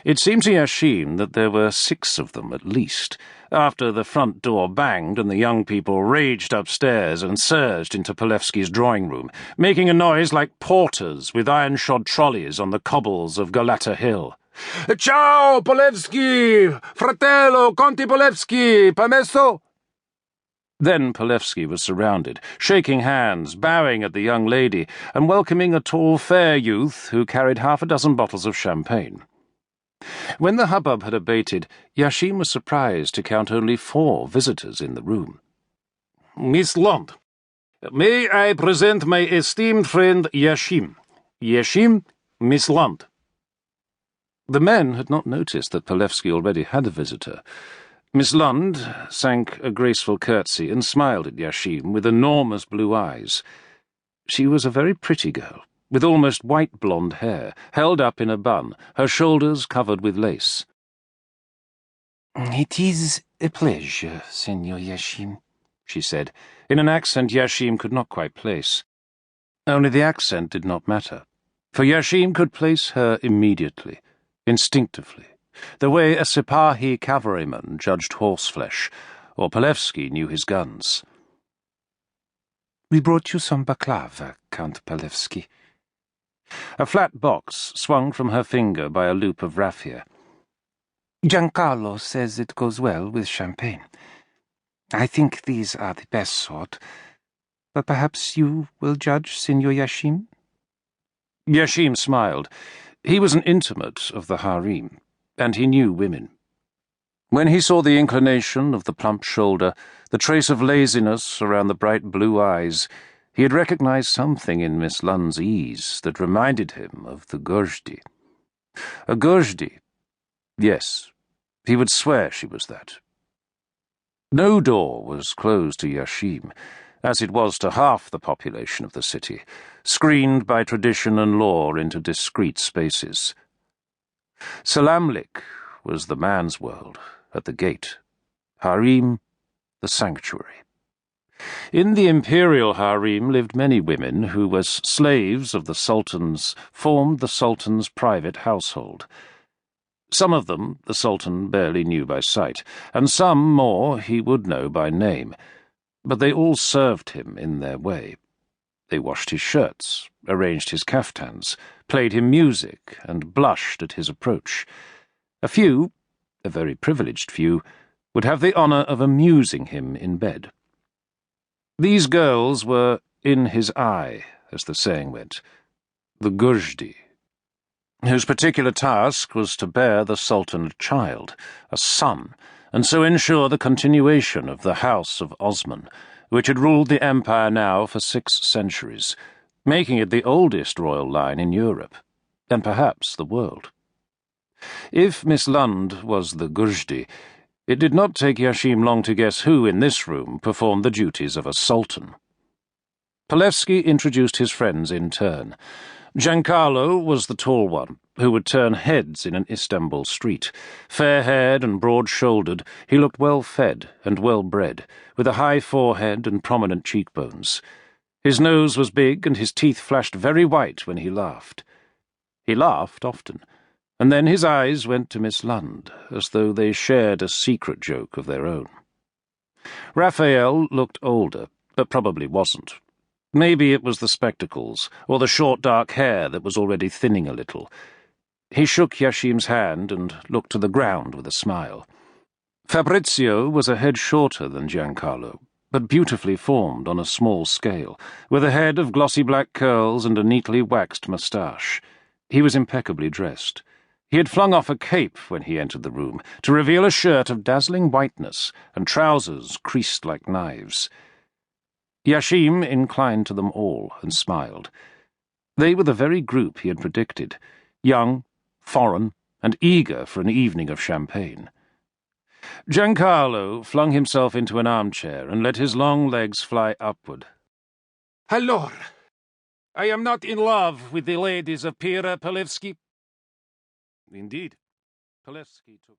It seemed to Yashim that there were 6 of them at least, after the front door banged and the young people raged upstairs and surged into Polevsky's drawing room, making a noise like porters with iron-shod trolleys on the cobbles of Galata Hill. "Ciao, Polevsky! Fratello Conti Polevsky! Permesso?" Then Polevsky was surrounded, shaking hands, bowing at the young lady, and welcoming a tall, fair youth who carried 6 bottles of champagne. When the hubbub had abated, Yashim was surprised to count only 4 visitors in the room. "Miss Lund, may I present my esteemed friend Yashim. Yashim, Miss Lund." The men had not noticed that Polevsky already had a visitor. Miss Lund sank a graceful curtsy and smiled at Yashim with enormous blue eyes. She was a very pretty girl, with almost white blonde hair, held up in a bun, her shoulders covered with lace. "It is a pleasure, Senor Yashim," she said, in an accent Yashim could not quite place. Only the accent did not matter, for Yashim could place her immediately, instinctively, the way a Sipahi cavalryman judged horseflesh, or Polevsky knew his guns. "We brought you some baklava, Count Polevsky." A flat box swung from her finger by a loop of raffia. "Giancarlo says it goes well with champagne. I think these are the best sort, but perhaps you will judge, Senor Yashim?" Yashim smiled. He was an intimate of the harem, and he knew women. When he saw the inclination of the plump shoulder, the trace of laziness around the bright blue eyes, he had recognized something in Miss Lund's ease that reminded him of the Gojdi. A Gojdi? Yes, he would swear she was that. No door was closed to Yashim, as it was to half the population of the city, screened by tradition and law into discreet spaces. Salamlik was the man's world, at the gate. Harem, the sanctuary. In the imperial harem lived many women who, as slaves of the sultans, formed the sultan's private household. Some of them the sultan barely knew by sight, and some more he would know by name, but they all served him in their way. They washed his shirts, arranged his kaftans, played him music, and blushed at his approach. A few, a very privileged few, would have the honor of amusing him in bed. These girls were in his eye, as the saying went, the Gojdi, whose particular task was to bear the sultan a child, a son, and so ensure the continuation of the House of Osman, which had ruled the empire now for 6 centuries, making it the oldest royal line in Europe, and perhaps the world. If Miss Lund was the Gojdi, it did not take Yashim long to guess who in this room performed the duties of a sultan. Polevsky introduced his friends in turn. Giancarlo was the tall one, who would turn heads in an Istanbul street. Fair-haired and broad-shouldered, he looked well-fed and well-bred, with a high forehead and prominent cheekbones. His nose was big, and his teeth flashed very white when he laughed. He laughed often, and then his eyes went to Miss Lund, as though they shared a secret joke of their own. Raphael looked older, but probably wasn't. Maybe it was the spectacles, or the short dark hair that was already thinning a little. He shook Yashim's hand and looked to the ground with a smile. Fabrizio was a head shorter than Giancarlo, but beautifully formed on a small scale, with a head of glossy black curls and a neatly waxed moustache. He was impeccably dressed. He had flung off a cape when he entered the room, to reveal a shirt of dazzling whiteness and trousers creased like knives. Yashim inclined to them all and smiled. They were the very group he had predicted, young, foreign, and eager for an evening of champagne. Giancarlo flung himself into an armchair and let his long legs fly upward. "Allora, I am not in love with the ladies of Pira, Polevsky." Indeed, Polevsky took